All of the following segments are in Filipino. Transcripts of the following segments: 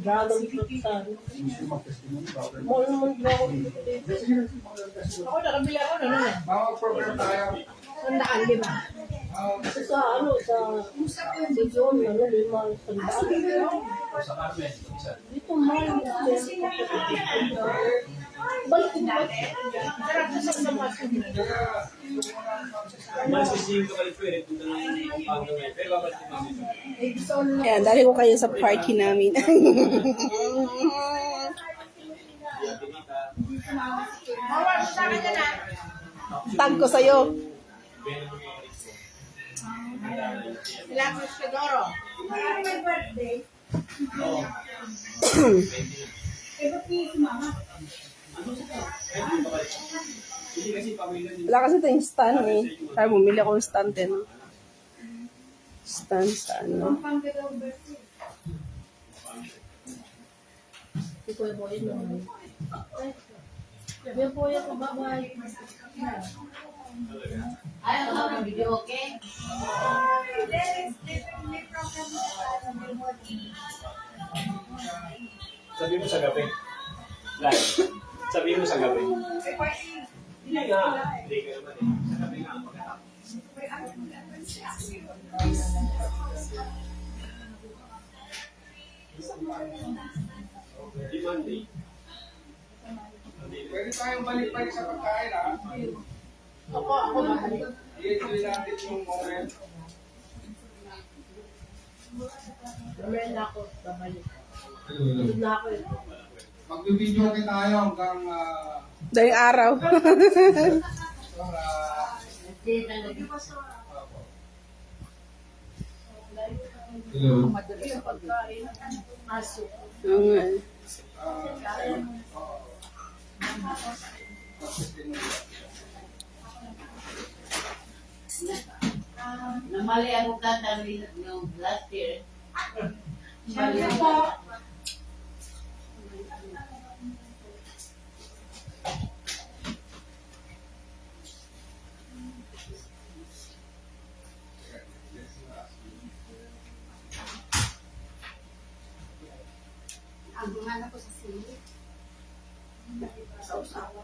Dragon fruit sana. Molmond na ako dito. Ako nakabili ako na nun eh. Bawang program tayo. Sandaan, di ba? Sa ano, sa John, ano, lima, sandaan. Sa Carmen, isa. Dito, mahal. Balik din ba? Sarap na sa masin. Mas sisihin ka kayo pwede kung talagang panggang ngayon. Pero babalik din namin. Ayan, dali ko kayo sa party namin. Mawar mo sa akin na. Tag ko sa'yo. Sila ko sa Doro. May birthday. Hindi kasi pamilya din. Wala kasi ito yung stand eh. Kaya bumili ako ng stand din. Stand sa ano. Si Kuya Boy naman. Kuya Boy ako, bye-bye. Ayaw ka ng video, okay? Sabi mo sa gabi. Live. Sabi mo sa gabi. Hindi nga. Hindi ka naman eh. Sa gabi nga. Di Monday. Pwede tayong balik-balik sa pagkain, ha? Ako mahal. I-enjoy natin yung moment. Meron na ako, babalik. Tulog na ako eh. Magbibideo kayo tayo hanggang Daling araw. Hindi na nag- Hello. Madali ang pagkain. Aso. Oo nga eh. Namali ako tatawin ng last year. Mali Siyempre ako. po. Ang hanap ko sa sili. Sa usawa.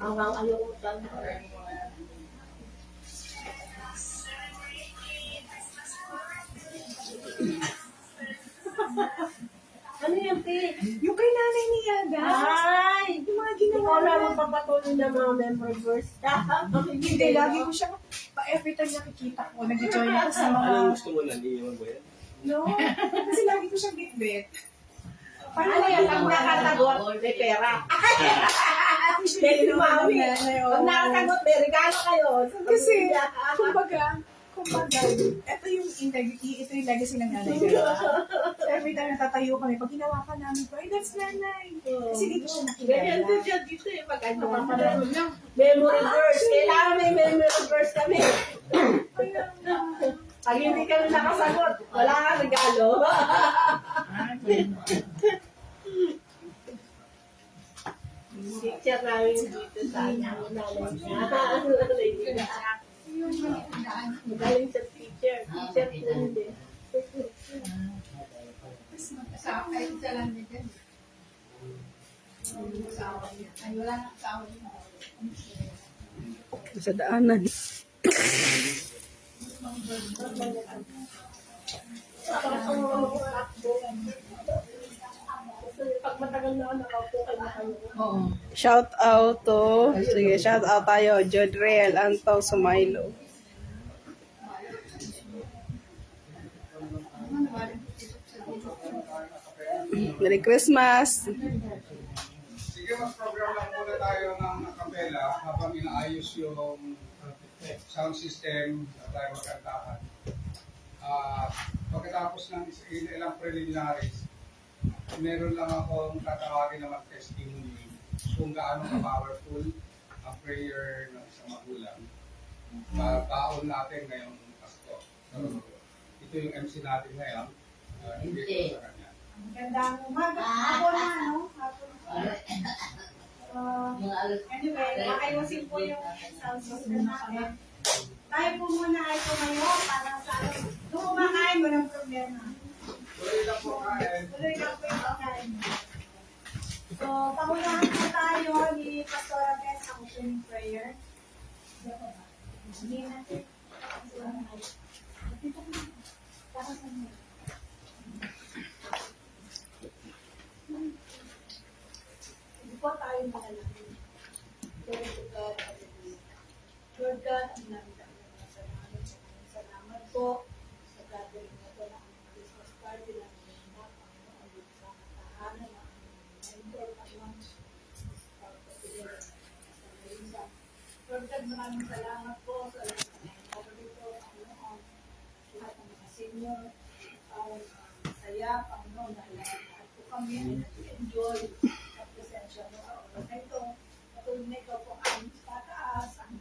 Hanggang ayoko dyan. Ano yan, Ti? Yung kay nanay ni Yaga. Ay! Yung mga Ikaw ginawa na niya. magpapatuloy ng mga members. Hindi, lagi ko siya, every time nakikita ko, nag-join ako sa mga, Anong gusto mo na? Hindi naman ba yan? no, kasi lagi ko siyang bitbit. Ano yan? Pag nakatagot, may pera. Pwede mami. Pag nakatagot, may regalo kayo. Kasi, kumbaga, ito yung integrity, ito yung legacy ng nanay ko. So every time natatayo kami, pag hinawakan namin ko, ay, that's nanay. Kasi dito siya Ganyan nakilala. din siya dito eh. Pag ano, memory verse. Kailangan may memory verse kami. Pag hindi kami nakasagot, wala kang regalo. Picture namin dito sa nanay niya. Magaling sa teacher. Teacher din din. Ay, wala na asawa niya. Sa daanan. Pag matagal na nakaupo kayo na kayo. Shout out to, sige, shout out tayo, Jodrell, Antong, Sumailo. Merry Christmas! Sige, mag-program lang muna tayo ng kapela habang inaayos yung sound system na tayo magkantahan. Pagkatapos ng ilang preliminaries, meron lang akong tatawagin na mag-testimony kung gaano ka-powerful ang prayer ng isang magulang. Taon natin ngayong Pasko. So, ito yung MC natin ngayon. Hindi ko sa kanya. Magandang umaga. Hapon na, no? Hapon. Mga alas. Anyway, ayusin po yung sound system natin. Tayo po muna ay tumayo para sa kumakain, walang problema. Tuloy lang po kain. Tuloy lang po yung pagkain. So, pangunahan po tayo ni Pastor Abes sa opening prayer. Hindi natin. Hindi po tayo manalangin. Glory to God. Hallelujah. Lord God, ang namin salamat po sa gathering na ito na ang Christmas party na ang Panginoon sa tahanan ng mentor, Panginoon, Lord God, maraming salamat po sa lahat ng mga paborito, Panginoon, lahat ng mga senior, ang saya, Panginoon, dahil lahat po kami ay nag-enjoy sa presensya mo sa oras na ito. Patuloy na ikaw po ang tataas, ang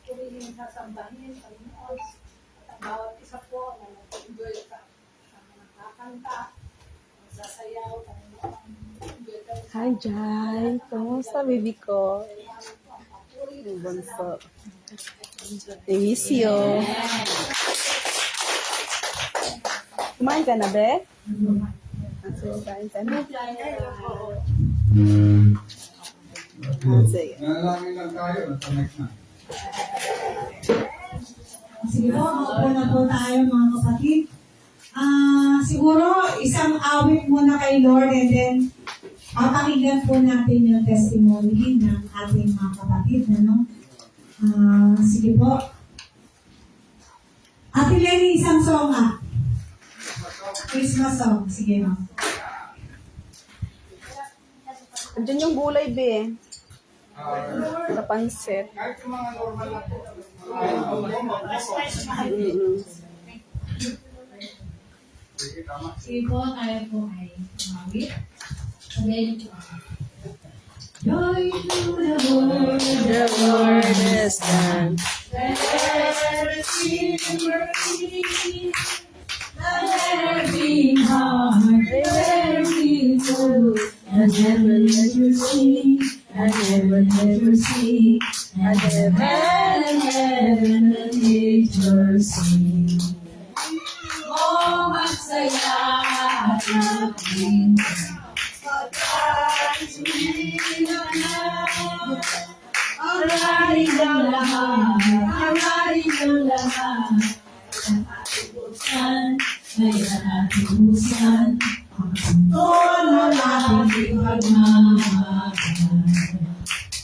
purihin sasambahin, Panginoon, at ang bawat isa po na nag-enjoy sa mga kakanta, magsasayaw, Panginoon, enjoy tayo sa Hi, Jai. Kamusta, baby ko? Yung bunso. I miss you. Kumain ka na, be? Sige, kain ka na. Sige. Nanalangin lang tayo. Natamek na. Sige po, maupo na po tayo mga kapatid. Siguro isang awit muna kay Lord and then papakinggan po natin yung testimony ng ating mga kapatid. Ano? Sige po. Ate Lenny, isang song ah. Christmas song. Sige ma'am. Andiyan yung gulay, be. Sa pansit. Kahit yung mga normal lang po. Sige, tama. Sige po, tayo po ay awit. And then, joy to the world. The Lord is done. Every heart, every soul, and never let you see, and never see, and heaven and nature sing. Oh, magsaya at aking ang hari ng lahat, ang hari ng lahat. Ngayon natin busan ang punto na ating pagmamahal.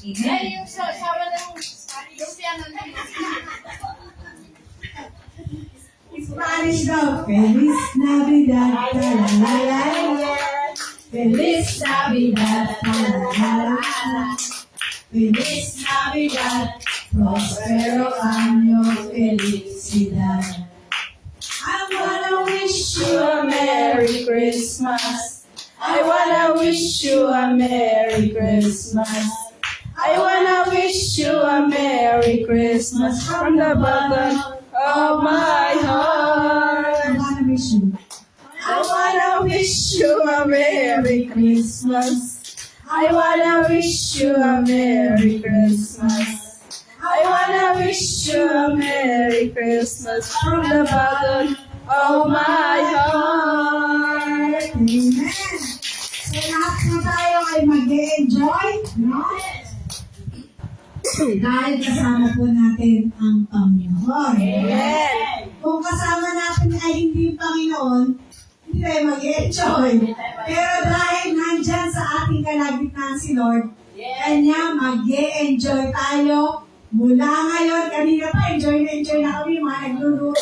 Yung sawa ng yung piano na Spanish daw, Feliz Navidad, talalala. Feliz Navidad, talalala. Feliz Navidad, prospero año, felicidad. I wanna wish you a Merry Christmas. I wanna wish you a Merry Christmas. I wanna wish you a Merry Christmas from the bottom of my heart. I wanna wish you. I wanna wish you a Merry Christmas. I wanna wish you a Merry Christmas. I wanna wish you a Merry Christmas from the bottom of my heart. Amen. So lahat na tayo ay mag-enjoy, no? Dahil kasama po natin ang Panginoon. Amen. Kung kasama natin ay hindi yung Panginoon, hindi tayo mag-enjoy. Pero dahil nandyan sa ating kalagitnaan si Lord, kanya mag-enjoy tayo. Mula ngayon, kanina pa, enjoy na kami, yung mga nagluluto.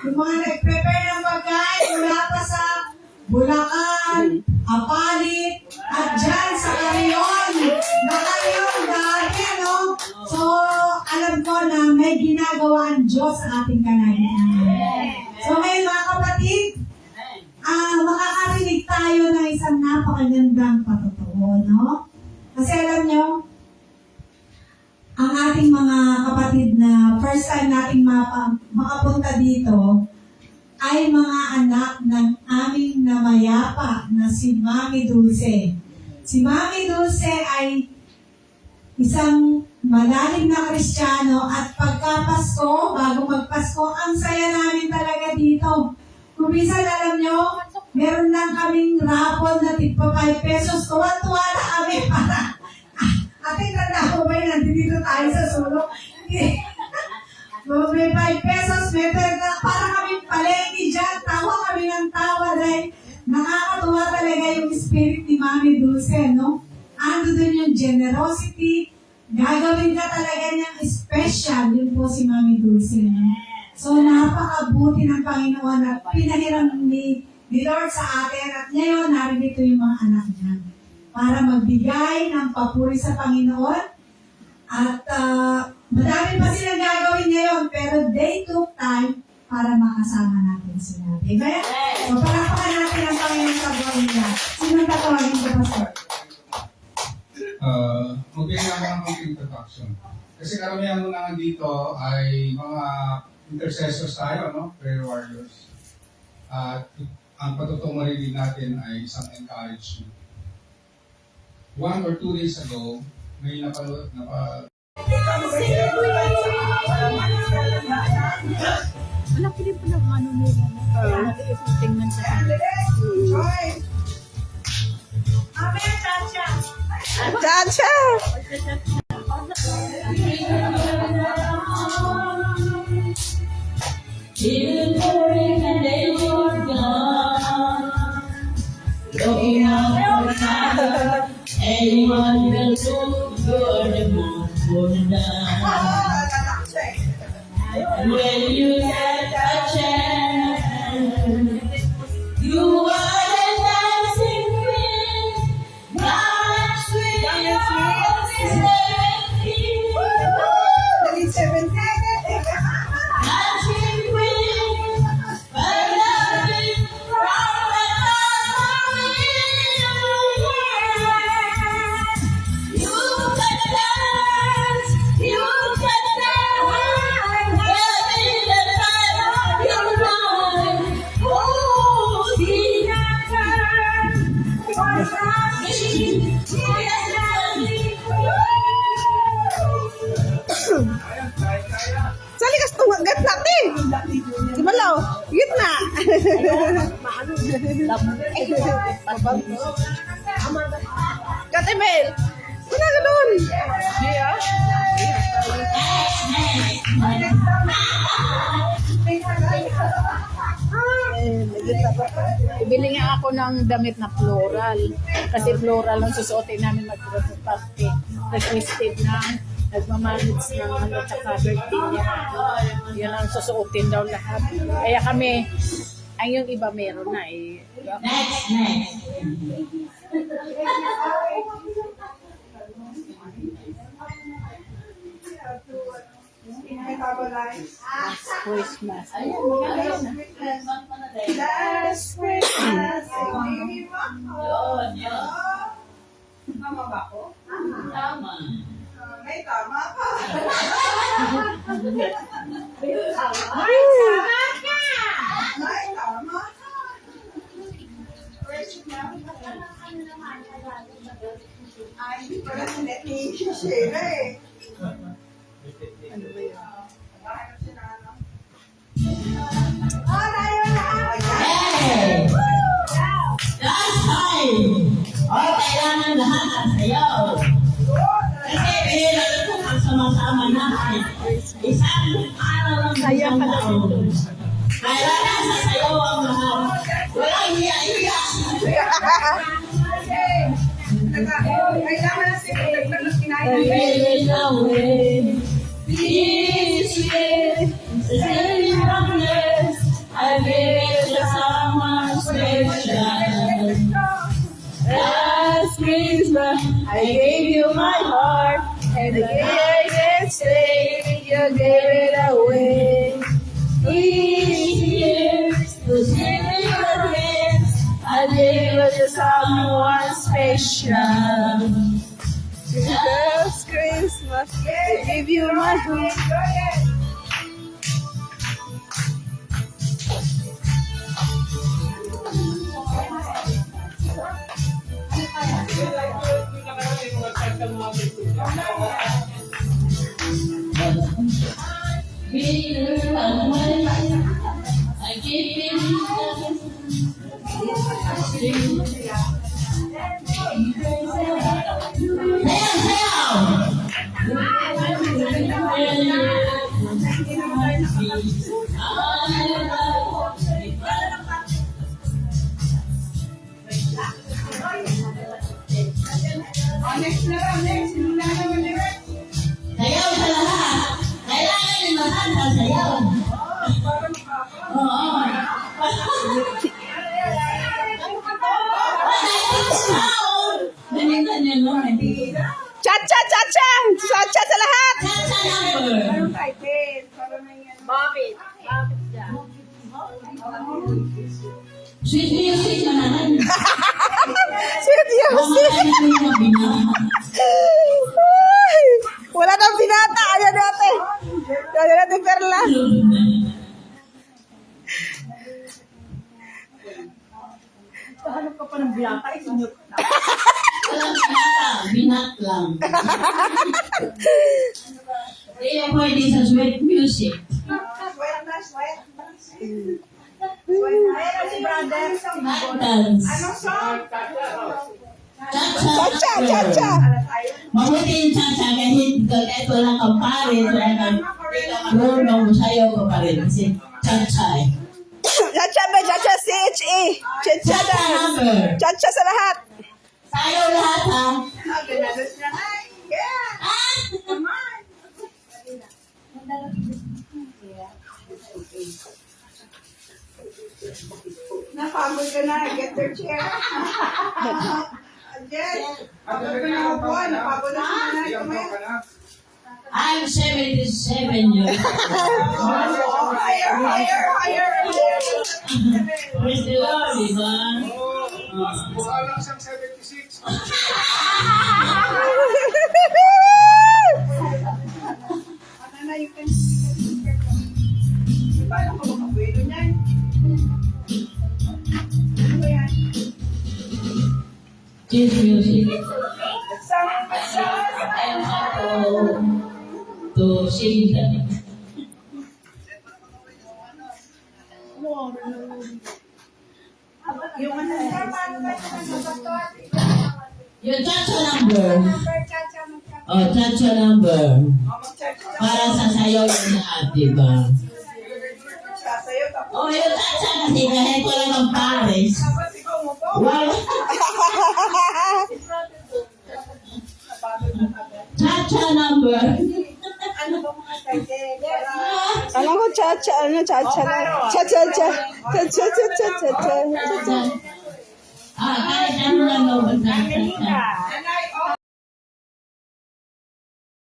Yung mga nag-prepare ng pagkain, mula pa sa Bulacan, Apalit, at dyan sa Carion. Na kayo, dahil, no? So, alam ko na may ginagawa ang Diyos sa ating kalagitnaan. So, ngayon mga kapatid, makakarinig tayo ng isang napakagandang patotoo, no? Kasi alam nyo, ang ating mga kapatid na first time nating makapunta dito ay mga anak ng aming namayapa na si Mami Dulce. Si Mami Dulce ay isang malalim na Kristiyano at pagka Pasko, bago magpasko, ang saya namin talaga dito. Kung minsan alam nyo, meron lang kaming raffle na tigpa 5 pesos. Tuwa-tuwa na kami para, ate, tanda ko ba yun? Nandito tayo sa sulok. So, may 5 pesos, may pera, para kami palengke dyan. Tawa kami ng tawa dahil nakakatuwa talaga yung spirit ni Mami Dulce, no? Ando dun yung generosity. Gagawin ka talaga niyang special. Yun po si Mami Dulce, no? So, napakabuti ng Panginoon at pinahiram ni Lord sa atin. At ngayon, narito yung mga anak niya para magbigay ng papuri sa Panginoon. At madami pa silang gagawin ngayon, pero they took time para makasama natin sila. Amen? So, palakpakan natin ang Panginoon sa buhay niya. Sino tatawagin ko, Pastor? Magbigay ako ng konting introduction. Kasi karamihan mo na dito ay mga intercessors tayo, no? Prayer warriors. At ang patutong marinig natin ay isang encouragement. 1 or 2 days ago, may napanood. Wala ko din pala kung ano nila. Tingnan sa Chacha! Anyone will do good and when you get a chance, you are the dancing queen, God's sweet dancing queen, but loving from the you can dance, you can dance, baby, the time of your life. Oh, see, Sali ka sa gat natin! Si Malaw, gitna! Kate Mel! Wala ka doon! Bibili nga ako ng damit na floral. Kasi floral ang susuotin namin mag-Christmas party. Requested na nagmamanits ng ano tsaka birthday niya. Yun ang susuotin daw lahat. Kaya kami, ang yung iba meron na eh. Christmas. Last Christmas, Tama ba ako? Tama. May tama pa. May tama ka. Ay, hindi pala si Nettie Sheila eh. Ano ba yun? Bakit si Nana? Oh, tayo na! Hey! Last time! O, kailangan lahat ang sayaw. Kasi pinilala ko ang sama-sama natin. Isang araw lang Saya ka na. Kailangan sa sayaw ang lahat. Walang hiya-hiya. Kailangan na si Naglag na kinain. I feel it away. This way. Say promise. I feel it someone special. Last Christmas, I gave you my heart, and the next day, you gave it away. Each year, to sing your praise, I gave it to someone special. Last Christmas, I gave you my heart. Be the one I give you. Next na lang, next. Hindi na naman direct. Sayaw sa lahat. Kailangan ni lahat sa sayaw. Oo. Ganyan niya no. Cha-cha, cha-cha! Cha-cha sa lahat! Cha-cha number. Bakit? Bakit dyan? Sweet music na naman. Seryoso! Ay, wala nang binata. Ayaw natin. Ayaw natin, Perla. Hanap ka pa ng biyata, isinyo. Walang binata, binat lang. Hindi yan pwede sa sweet music. Sweat na, sweat. Meron si brother. Hot dance. Ano song? Cha-cha. Cha-cha, cha-cha. Mabuti yung cha-cha kahit kahit walang kapalit, walang marunong sayaw ka pa rin. Kasi cha-cha eh. Cha-cha ba? Cha-cha, C-H-A. Cha-cha Cha-cha dance. number. Cha-cha sa lahat. Sayaw lahat ha. Ganados na. Yeah. Come on. Napagod ka na. Get your chair. Yes. Pagod ka na ako. Napagod na si nanay. Ilang Kumain. ka na? I'm 77 years old. Higher, higher, higher. Praise the Lord, di ba? Mukha lang siyang 76. Ano na you can paano ka makabuelo niyan? Ano ba yan? Cheers music. Saan? To sing that. Yung ano Yung cha-cha number. Oh, cha-cha number. Para sa sayaw yung lahat, di ba? sasayo tapos Oh, yung cha-cha kasi kahit walang ang pares. tapos ikaw mo po. Wala. Cha-cha number. Ano ba mga title? Alam ko, cha-cha, ano, cha-cha lang. Cha-cha-cha. Cha-cha-cha-cha-cha-cha. Kahit ano lang naman cha-cha. Ano